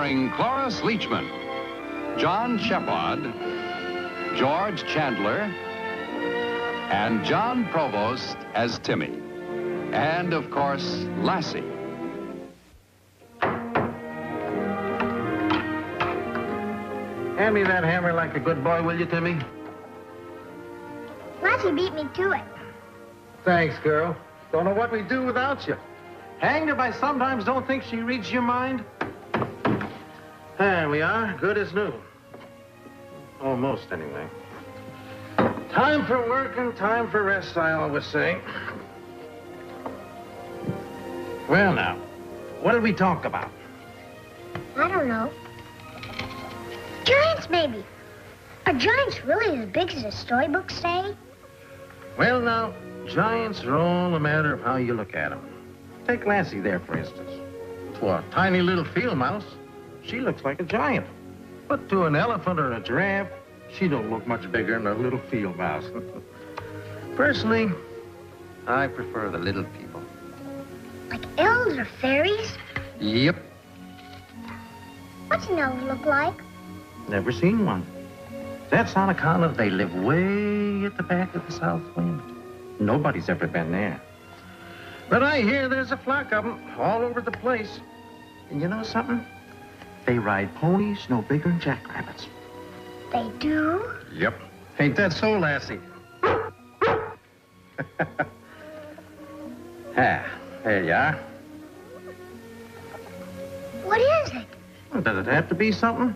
starring Cloris Leachman, John Shepard, George Chandler, and John Provost as Timmy. And, of course, Lassie. Hand me that hammer like a good boy, will you, Timmy? Lassie beat me to it. Thanks, girl. Don't know what we'd do without you. Hanged if I sometimes don't think she reads your mind. There we are, good as new. Almost, anyway. Time for work and time for rest, I always say. Well, now, what did we talk about? I don't know. Giants, maybe. Are giants really as big as the storybooks say? Well, now, giants are all a matter of how you look at them. Take Lassie there, for instance. To a tiny little field mouse, she looks like a giant. But to an elephant or a giraffe, she don't look much bigger than a little field mouse. Personally, I prefer the little people. Like elves or fairies? Yep. What's an elf look like? Never seen one. That's on account of they live way at the back of the south wind. Nobody's ever been there. But I hear there's a flock of them all over the place. And you know something? They ride ponies no bigger than jackrabbits. They do? Yep. Ain't that so, Lassie? There you are. What is it? Well, does it have to be something?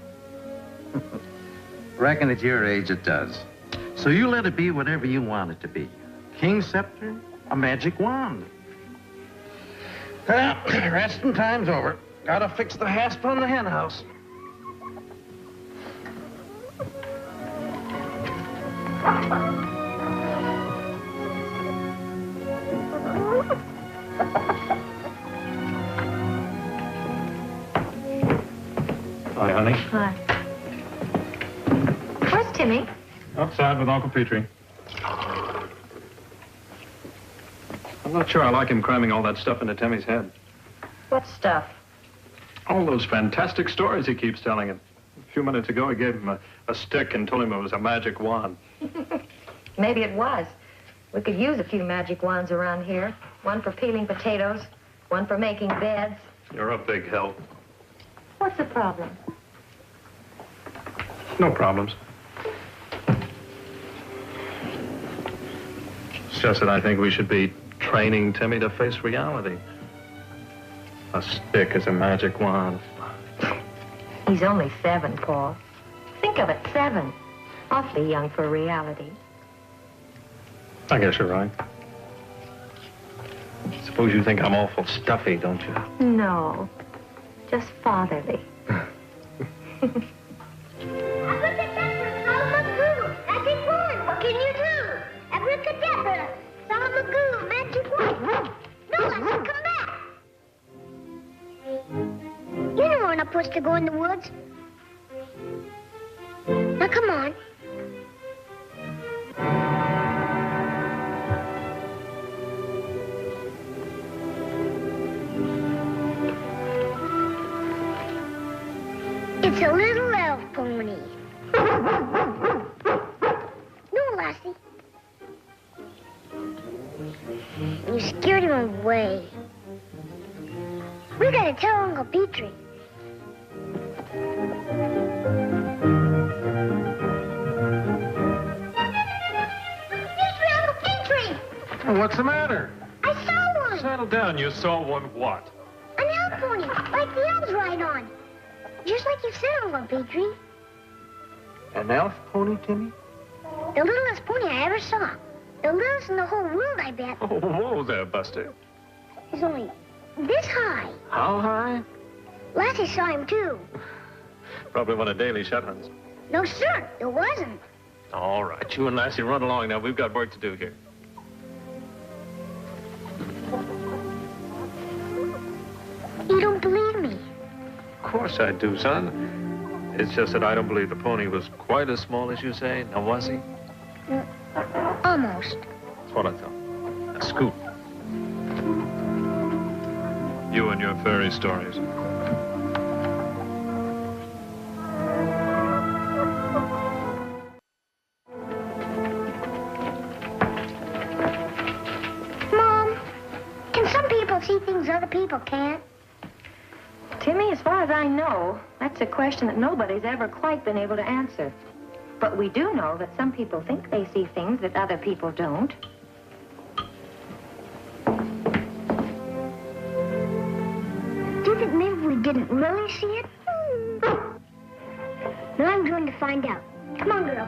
Reckon at your age it does. So you let it be whatever you want it to be. King's scepter, a magic wand. Well, resting time's over. Gotta fix the hasp on the hen house. Hi, honey. Hi. Where's Timmy? Outside with Uncle Petrie. I'm not sure I like him cramming all that stuff into Timmy's head. What stuff? All those fantastic stories he keeps telling him. A few minutes ago, I gave him a stick and told him it was a magic wand. Maybe it was. We could use a few magic wands around here. One for peeling potatoes, one for making beds. You're a big help. What's the problem? No problems. It's just that I think we should be training Timmy to face reality. A stick is a magic wand. He's only 7, Paul. Think of it, 7. Awfully young for reality. I guess you're right. Suppose you think I'm awful stuffy, don't you? No, just fatherly. What can you do? Abracadabra, Salamagoo, magic wand. No, Lassie, come back. You know we're not supposed to go in the woods. Now, come on. It's a little elf pony. No, Lassie. You scared him away. We gotta tell Uncle Petrie. Uncle Petrie! What's the matter? I saw one. Settle down. You saw one what? An elf pony, like the elves ride on. Just like you said, Uncle Petrie. An elf pony, Timmy? The littlest pony I ever saw. The littlest in the whole world, I bet. Oh, whoa there, Buster. He's only this high. How high? Lassie saw him, too. Probably one of Daly's shetlands. No, sir, it wasn't. All right, you and Lassie run along now. We've got work to do here. You don't believe me? Of course I do, son. It's just that I don't believe the pony was quite as small as you say. Now, was he? Almost. That's what I thought. A scoop. You and your fairy stories. Timmy, as far as I know, that's a question that nobody's ever quite been able to answer. But we do know that some people think they see things that other people don't. Do you think maybe we didn't really see it? Now I'm going to find out. Come on, girl.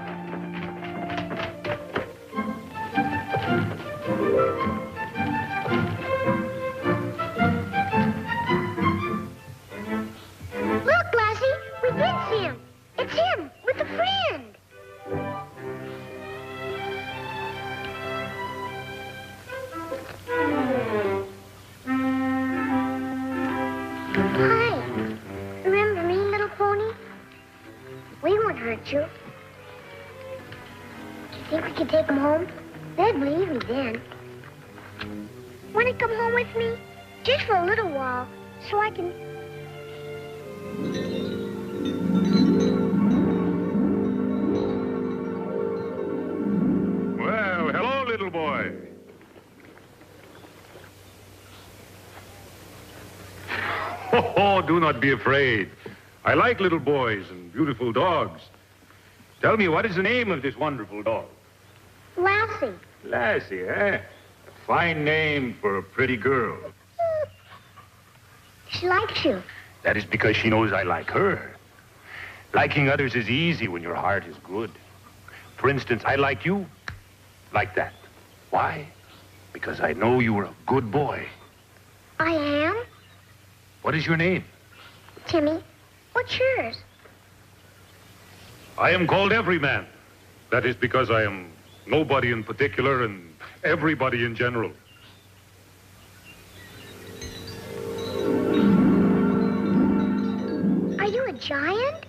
Look, Lassie, we did see him. It's him with a friend. Hi. Remember me, little pony? We won't hurt you. Do you think we could take him home? They'd believe me then. Want to come home with me? Just for a little while, so I can... Well, hello, little boy. Oh, do not be afraid. I like little boys and beautiful dogs. Tell me, what is the name of this wonderful dog? Lassie. Lassie, eh? A fine name for a pretty girl. She likes you. That is because she knows I like her. Liking others is easy when your heart is good. For instance, I like you like that. Why? Because I know you are a good boy. I am? What is your name? Timmy. What's yours? I am called Everyman. That is because I am nobody in particular and everybody in general. Are you a giant?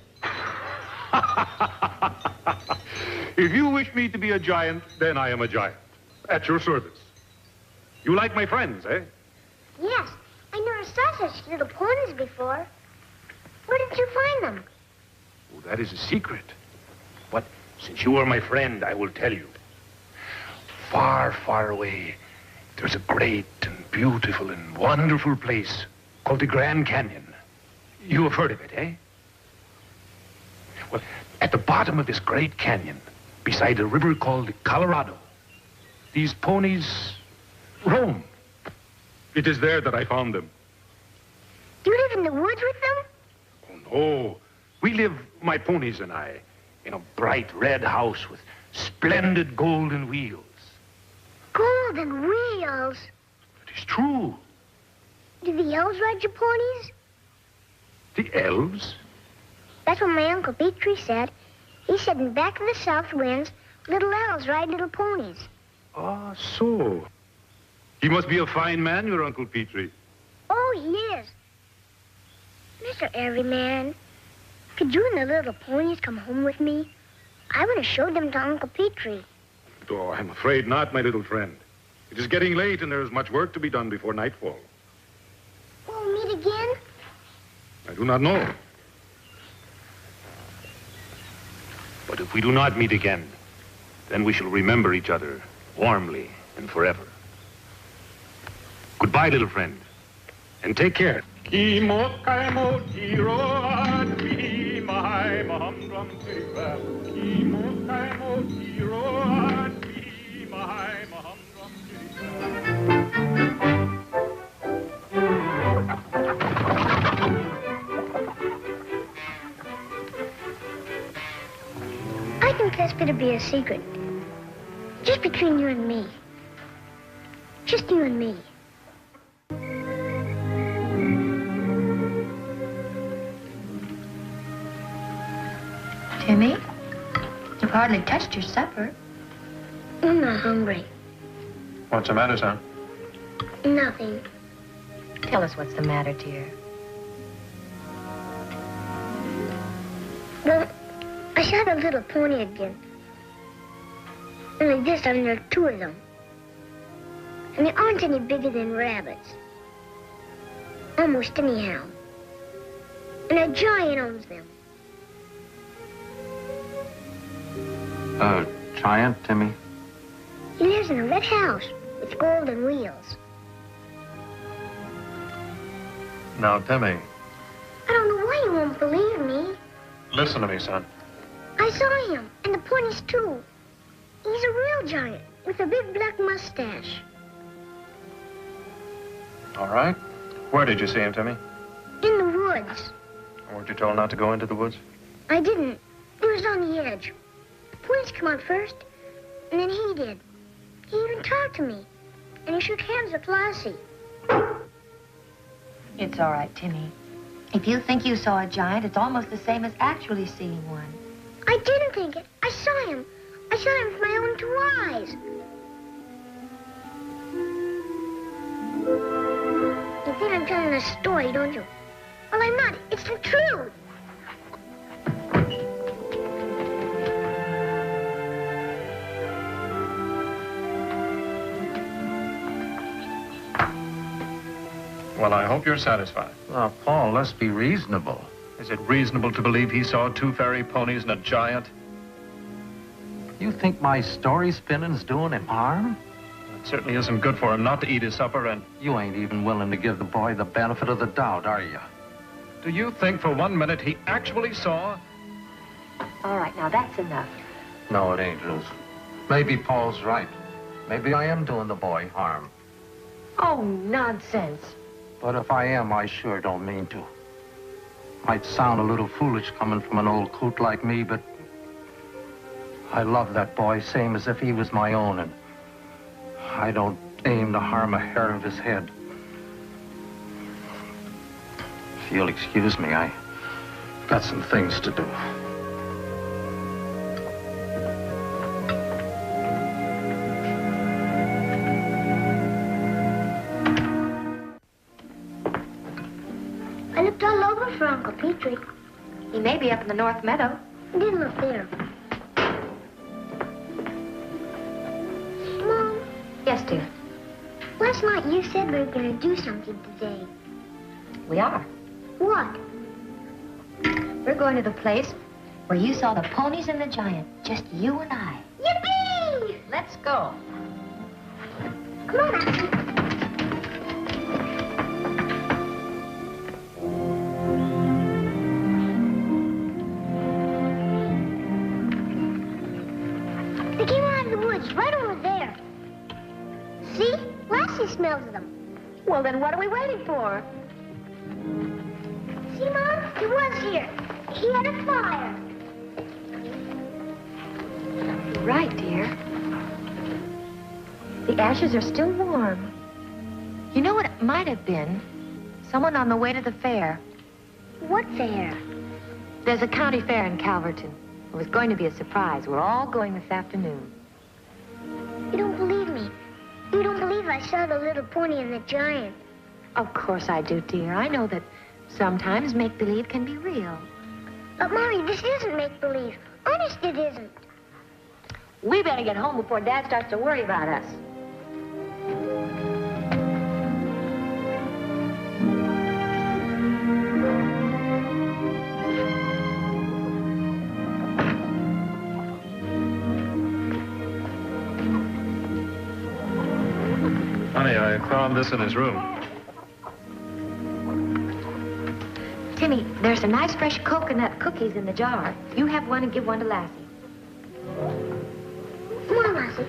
If you wish me to be a giant, then I am a giant. At your service. You like my friends, eh? Yes. I never saw such little ponies before. Where did you find them? Oh, that is a secret. But since you are my friend, I will tell you. Far, far away, there's a great and beautiful and wonderful place called the Grand Canyon. You have heard of it, eh? Well, at the bottom of this great canyon, beside a river called the Colorado, these ponies roam. It is there that I found them. Do you live in the woods with them? Oh, no. We live, my ponies and I, in a bright red house with splendid golden wheels. Golden wheels. It is true. Do the elves ride your ponies? The elves? That's what my Uncle Petrie said. He said in back of the south winds, little elves ride little ponies. Ah, so. He must be a fine man, your Uncle Petrie. Oh, he is. Mr. Everyman, could you and the little ponies come home with me? I want to show them to Uncle Petrie. Oh, I'm afraid not, my little friend. It is getting late and there is much work to be done before nightfall. Will we meet again? I do not know. But if we do not meet again, then we shall remember each other warmly and forever. Goodbye, little friend, and take care. I think that's better be a secret. Just between you and me. Just you and me. Timmy, you've hardly touched your supper. I'm not hungry. What's the matter, son? Nothing. Tell us what's the matter, dear. Well, I saw the little pony again. Only this time there are two of them. And they aren't any bigger than rabbits. Almost anyhow. And a giant owns them. Giant, Timmy? He lives in a red house with golden wheels. Now, Timmy, I don't know why you won't believe me. Listen to me, son. I saw him, and the ponies too. He's a real giant with a big black mustache. All right. Where did you see him, Timmy? In the woods. Weren't you told not to go into the woods? I didn't. It was on the edge. The ponies come out first, and then he did. He even talked to me, and he shook hands with Lassie. It's all right, Timmy. If you think you saw a giant, it's almost the same as actually seeing one. I didn't think it. I saw him. I saw him with my own 2 eyes. You think I'm telling a story, don't you? Well, I'm not. It's the truth. Well, I hope you're satisfied. Oh, Paul, let's be reasonable. Is it reasonable to believe he saw 2 fairy ponies and a giant? You think my story spinning's doing him harm? It certainly isn't good for him not to eat his supper, and You ain't even willing to give the boy the benefit of the doubt, are you? do you think for 1 minute he actually saw? All right, now that's enough. No, it ain't, Ruth. Maybe Paul's right. Maybe I am doing the boy harm. Oh, nonsense. But if I am, I sure don't mean to. Might sound a little foolish coming from an old coot like me, but I love that boy same as if he was my own, and I don't aim to harm a hair of his head. If you'll excuse me, I got some things to do. I looked all over for Uncle Petrie. He may be up in the North Meadow. I didn't look there. Mom, Yes, dear. last night you said we were going to do something today. We are. What? We're going to the place where you saw the ponies and the giant. Just you and I. Yippee! Let's go. Come on, Lassie. They came out of the woods right over there. See? Lassie smells them. Well, then what are we waiting for? See, Mom? He was here. He had a fire. You're right, dear. The ashes are still warm. You know what it might have been? Someone on the way to the fair. What fair? There's a county fair in Calverton. It was going to be a surprise. We're all going this afternoon. You don't believe me. You don't believe I saw the little pony and the giant. Of course I do, dear. I know that sometimes make-believe can be real. But, Mommy, this isn't make-believe. Honest, it isn't. We better get home before Dad starts to worry about us. Honey, I found this in his room. Timmy, there's some nice fresh coconut cookies in the jar. You have one and give one to Lassie. Come on, Lassie.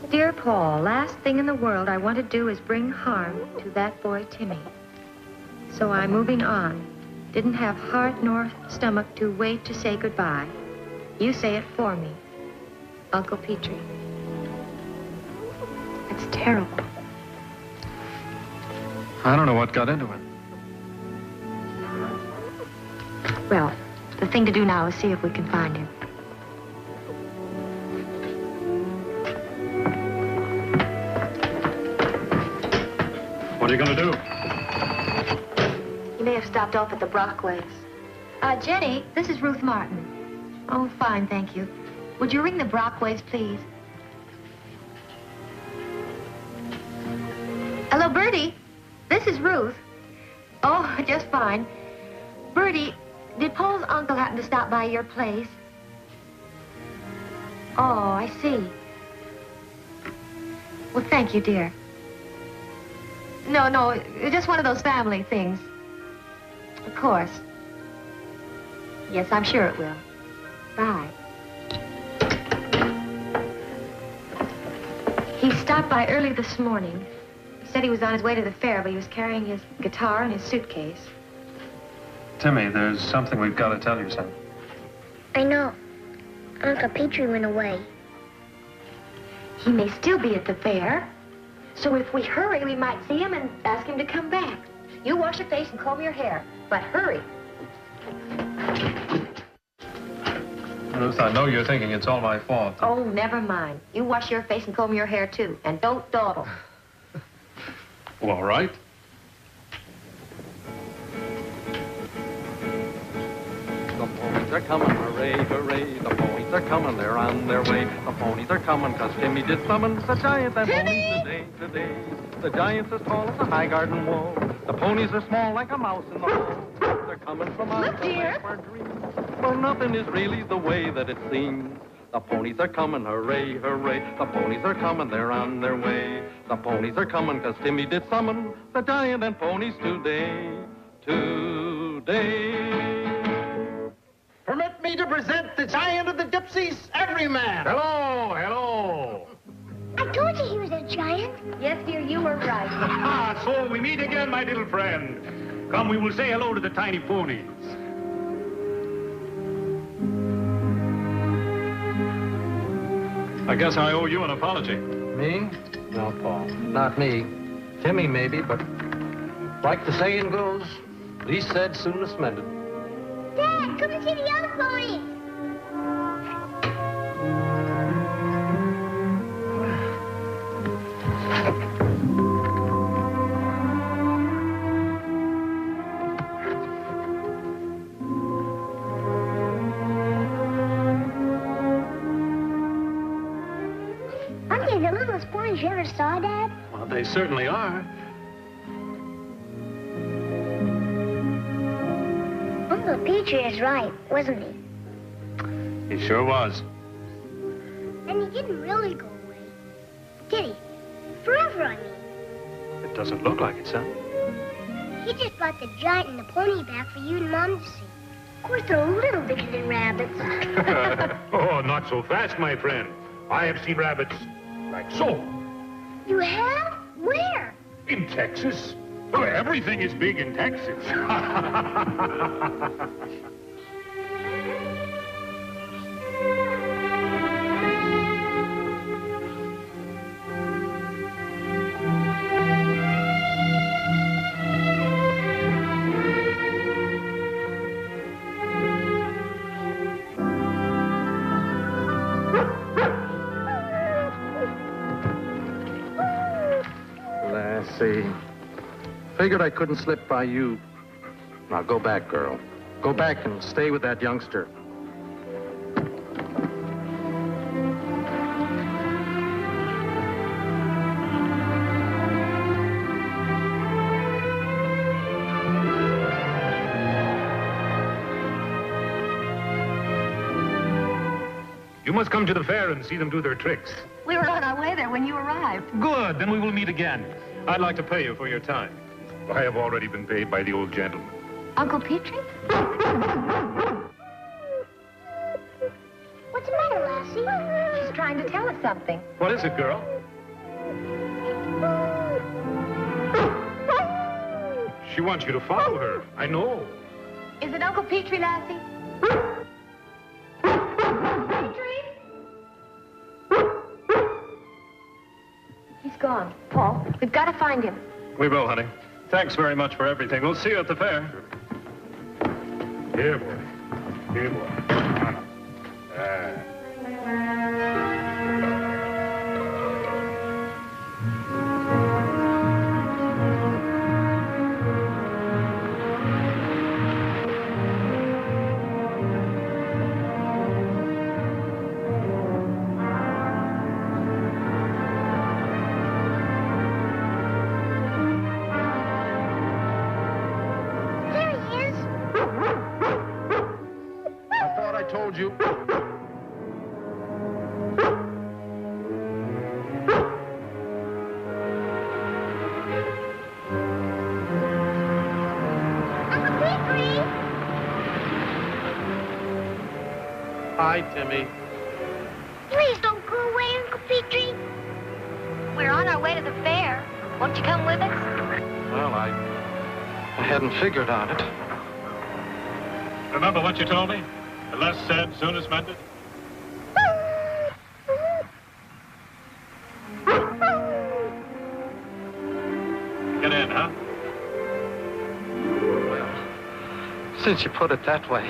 Dear Paul, last thing in the world I want to do is bring harm to that boy Timmy. So I'm moving on. Didn't have heart nor stomach to wait to say goodbye. You say it for me. Uncle Petrie. It's terrible. I don't know what got into it. Well, the thing to do now is see if we can find him. What are you going to do? He may have stopped off at the Brockways. Jenny, this is Ruth Martin. Oh, fine, thank you. Would you ring the Brockways, please? Hello, Bertie. This is Ruth. Oh, just fine. Bertie, did Paul's uncle happen to stop by your place? Oh, I see. Well, thank you, dear. No, just one of those family things. Of course. Yes, I'm sure it will. Bye. He stopped by early this morning. He said he was on his way to the fair, but he was carrying his guitar and his suitcase. Timmy, there's something we've got to tell you, son. I know. Uncle Petrie went away. He may still be at the fair. So if we hurry, we might see him and ask him to come back. You wash your face and comb your hair, but hurry. Ruth, I know you're thinking it's all my fault. Oh, never mind. You wash your face and comb your hair, too. And don't dawdle. Well, all right. The ponies are coming, hooray, hooray. The ponies are coming, they're on their way. The ponies are coming, 'cause Timmy did summon the giant and ponies today. The giant's as tall as a high garden wall. The ponies are small like a mouse in the hall. They're coming from out the way for dreams. For nothing is really the way that it seems. The ponies are coming, hooray, hooray. The ponies are coming, they're on their way. The ponies are coming, 'cause Timmy did summon the giant and ponies today. Permit me to present the giant of the gypsies, Everyman. Hello, hello. I told you he was a giant. Yes, dear, you were right. Ah, so we meet again, my little friend. Come, we will say hello to the tiny ponies. I guess I owe you an apology. Me? No, Paul. Not me. Timmy, maybe, but like the saying goes, least said, soonest mended. Dad, come and see the other ponies. Aren't they the littlest ponies you ever saw, Dad? Well, they certainly are. Uncle Petrie is right, wasn't he? He sure was. And he didn't really go away, did he? Forever, I mean. It doesn't look like it, son. He just brought the giant and the pony back for you and Mom to see. Of course, they're a little bigger than rabbits. Oh, not so fast, my friend. I have seen rabbits like so. You have? Where? In Texas. Oh, everything is big in Texas. Lassie. Figured I couldn't slip by you. Now go back, girl. Go back and stay with that youngster. You must come to the fair and see them do their tricks. We were on our way there when you arrived. Good, then we will meet again. I'd like to pay you for your time. I have already been paid by the old gentleman. Uncle Petrie? What's the matter, Lassie? She's trying to tell us something. What is it, girl? She wants you to follow her. I know. Is it Uncle Petrie, Lassie? He's gone. Paul, we've got to find him. We will, honey. Thanks very much for everything. We'll see you at the fair. Here, boy. Here, boy. There he is. I thought I told you. Hi, Timmy. Please don't go away, Uncle Petrie. We're on our way to the fair. Won't you come with us? Well, I hadn't figured on it. Remember what you told me? The less said, soonest mended? Get in, huh? Well, since you put it that way.